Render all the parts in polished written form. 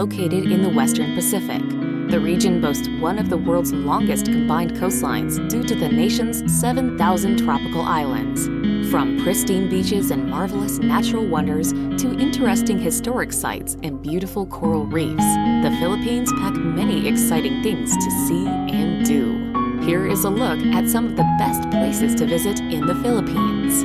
located in the Western Pacific. The region boasts one of the world's longest combined coastlines due to the nation's 7,000 tropical islands. From pristine beaches and marvelous natural wonders to interesting historic sites and beautiful coral reefs, the Philippines pack many exciting things to see and do. Here is a look at some of the best places to visit in the Philippines.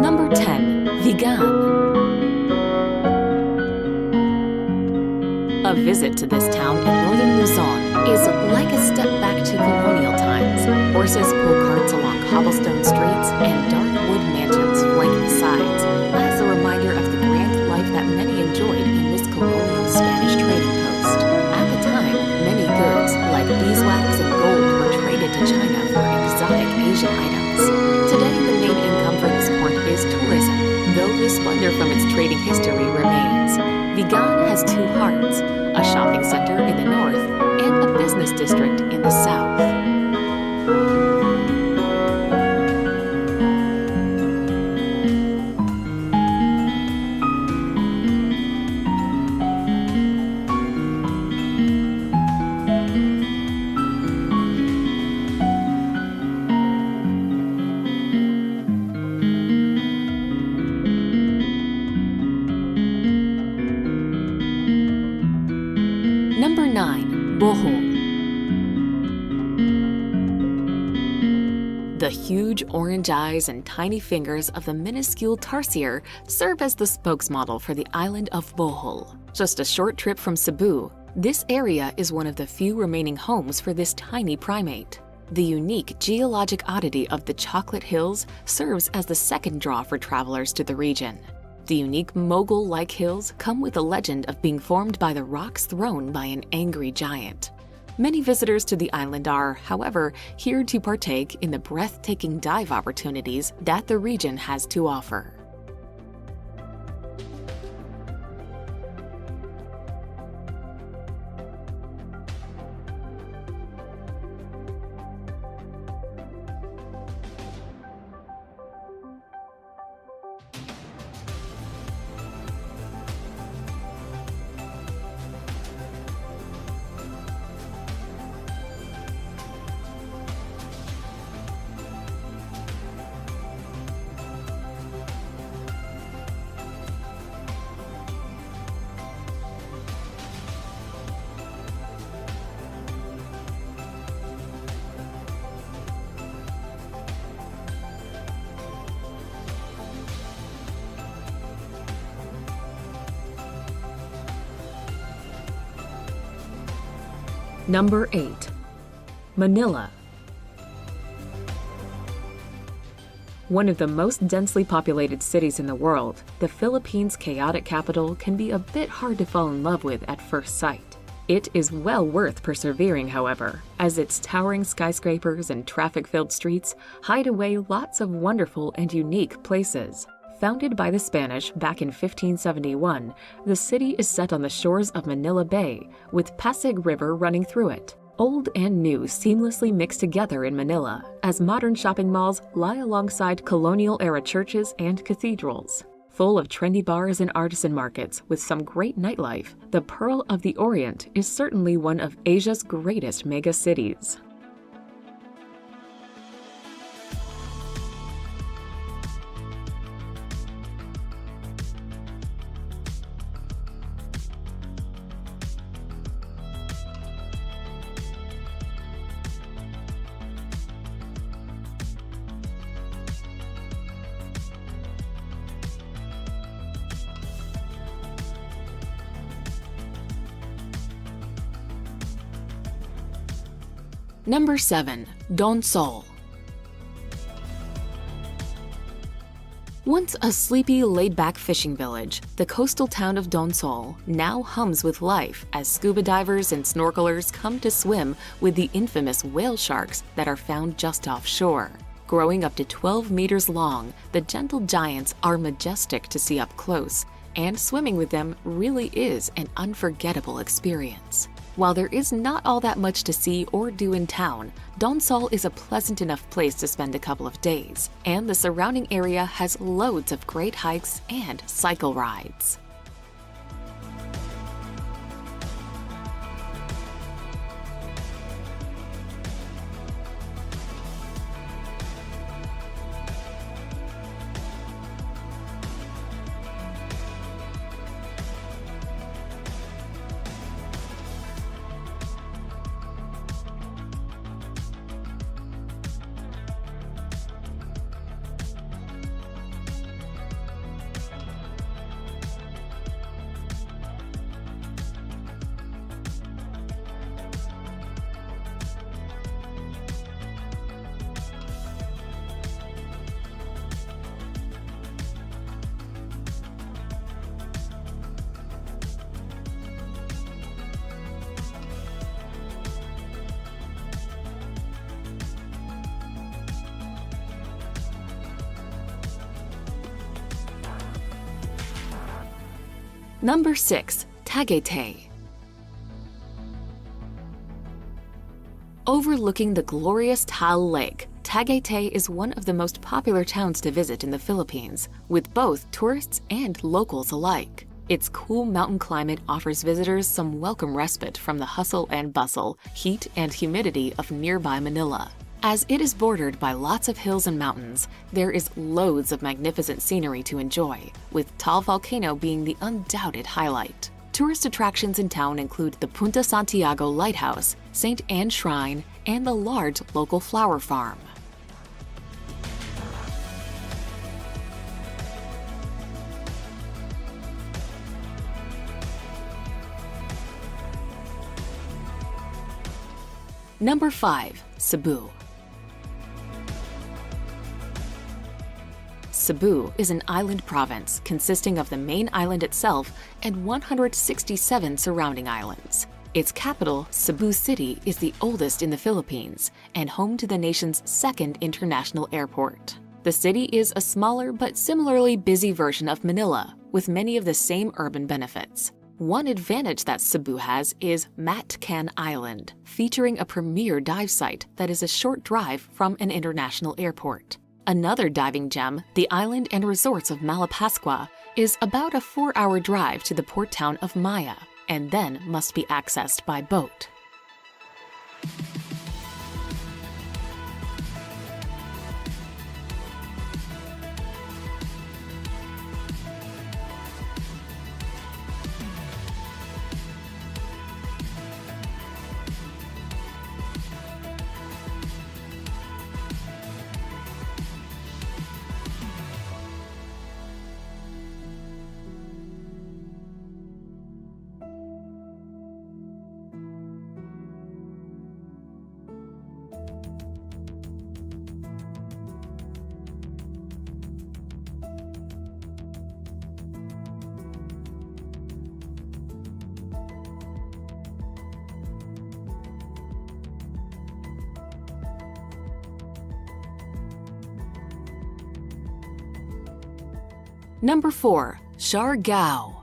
Number 10. Vigan. A visit to this town in northern Luzon is like a step back to colonial times. Horses pull carts along cobblestone streets and dark wood mansions flank the sides, as a reminder of the grand life that many enjoyed in this colonial Spanish trading post. At the time, many goods, like beeswax and gold, were traded to China for exotic Asian items. Today, the main income for this port is tourism, though the splendor from its trading history remains. Vigan has two hearts, a shopping center in the north and a business district in the south. Number 9. Bohol. The huge orange eyes and tiny fingers of the minuscule tarsier serve as the spokesmodel for the island of Bohol. Just a short trip from Cebu, this area is one of the few remaining homes for this tiny primate. The unique geologic oddity of the Chocolate Hills serves as the second draw for travelers to the region. The unique mogul-like hills come with a legend of being formed by the rocks thrown by an angry giant. Many visitors to the island are, however, here to partake in the breathtaking dive opportunities that the region has to offer. Number 8. Manila. One of the most densely populated cities in the world, the Philippines' chaotic capital can be a bit hard to fall in love with at first sight. It is well worth persevering, however, as its towering skyscrapers and traffic-filled streets hide away lots of wonderful and unique places. Founded by the Spanish back in 1571, the city is set on the shores of Manila Bay, with Pasig River running through it. Old and new seamlessly mix together in Manila, as modern shopping malls lie alongside colonial-era churches and cathedrals. Full of trendy bars and artisan markets with some great nightlife, the Pearl of the Orient is certainly one of Asia's greatest mega-cities. Number 7. Donsol. Once a sleepy, laid-back fishing village, the coastal town of Donsol now hums with life as scuba divers and snorkelers come to swim with the infamous whale sharks that are found just offshore. Growing up to 12 meters long, the gentle giants are majestic to see up close, and swimming with them really is an unforgettable experience. While there is not all that much to see or do in town, Donsol is a pleasant enough place to spend a couple of days, and the surrounding area has loads of great hikes and cycle rides. Number 6. Tagaytay. Overlooking the glorious Taal Lake, Tagaytay is one of the most popular towns to visit in the Philippines, with both tourists and locals alike. Its cool mountain climate offers visitors some welcome respite from the hustle and bustle, heat and humidity of nearby Manila. As it is bordered by lots of hills and mountains, there is loads of magnificent scenery to enjoy, with Taal Volcano being the undoubted highlight. Tourist attractions in town include the Punta Santiago Lighthouse, St. Anne Shrine, and the large local flower farm. Number 5. Cebu. Cebu is an island province consisting of the main island itself and 167 surrounding islands. Its capital, Cebu City, is the oldest in the Philippines and home to the nation's second international airport. The city is a smaller but similarly busy version of Manila, with many of the same urban benefits. One advantage that Cebu has is Matcan Island, featuring a premier dive site that is a short drive from an international airport. Another diving gem, the island and resorts of Malapascua, is about a 4-hour drive to the port town of Maya, and then must be accessed by boat. Number 4. Siargao.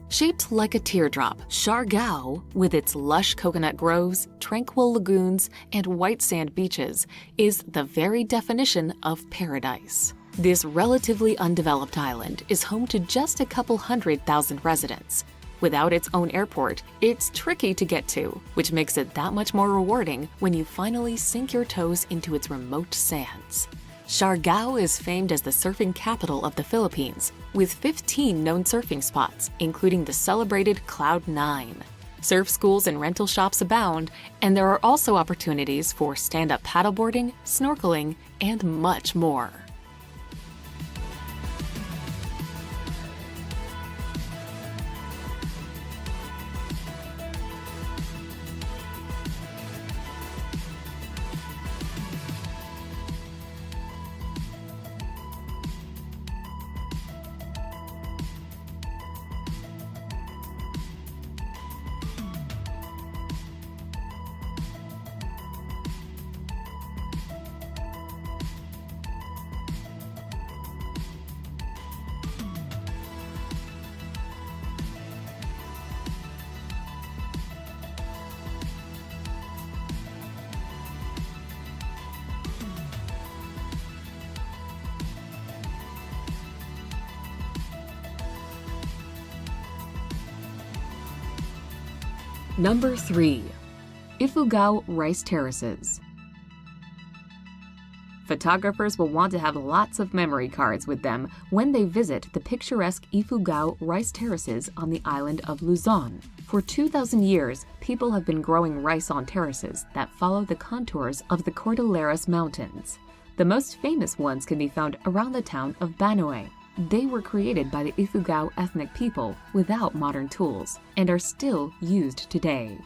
Shaped like a teardrop, Siargao, with its lush coconut groves, tranquil lagoons, and white sand beaches, is the very definition of paradise. This relatively undeveloped island is home to just a couple 100,000 residents. Without its own airport, it's tricky to get to, which makes it that much more rewarding when you finally sink your toes into its remote sands. Siargao is famed as the surfing capital of the Philippines, with 15 known surfing spots, including the celebrated Cloud 9. Surf schools and rental shops abound, and there are also opportunities for stand-up paddleboarding, snorkeling, and much more. Number 3. Ifugao Rice Terraces. Photographers will want to have lots of memory cards with them when they visit the picturesque Ifugao Rice Terraces on the island of Luzon. For 2,000 years, people have been growing rice on terraces that follow the contours of the Cordilleras Mountains. The most famous ones can be found around the town of Banue. They were created by the Ifugao ethnic people without modern tools and are still used today.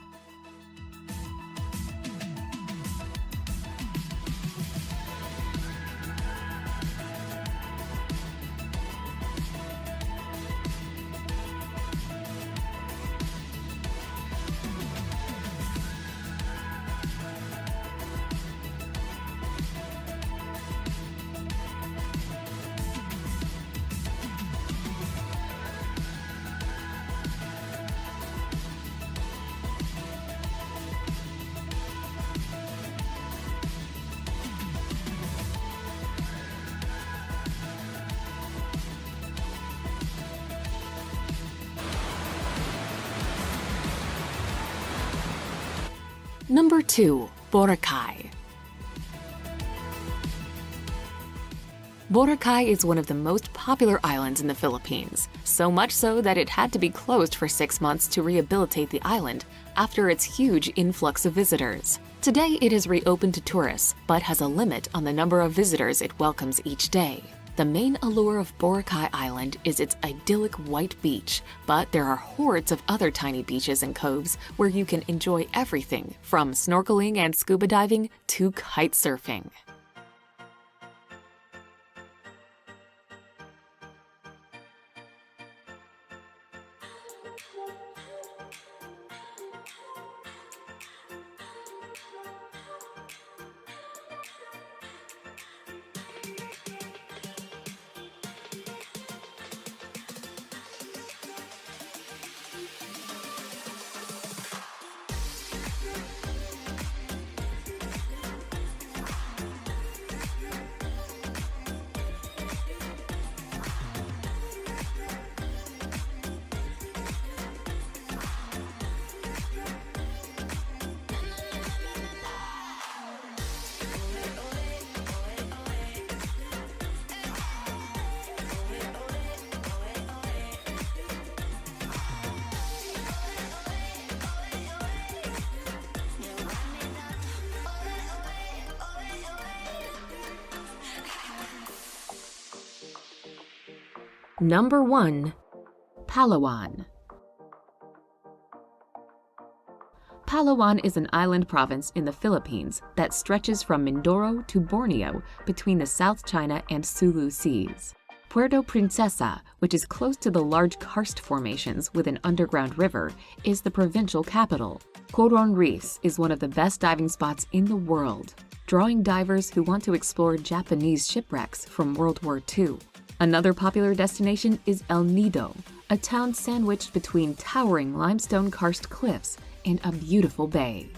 Number 2. Boracay. Boracay is one of the most popular islands in the Philippines, so much so that it had to be closed for 6 months to rehabilitate the island after its huge influx of visitors. Today it is reopened to tourists, but has a limit on the number of visitors it welcomes each day. The main allure of Boracay Island is its idyllic white beach, but there are hordes of other tiny beaches and coves where you can enjoy everything from snorkeling and scuba diving to kite surfing. Number 1. Palawan. Palawan is an island province in the Philippines that stretches from Mindoro to Borneo between the South China and Sulu Seas. Puerto Princesa, which is close to the large karst formations with an underground river, is the provincial capital. Coron Reefs is one of the best diving spots in the world, drawing divers who want to explore Japanese shipwrecks from World War II. Another popular destination is El Nido, a town sandwiched between towering limestone karst cliffs and a beautiful bay.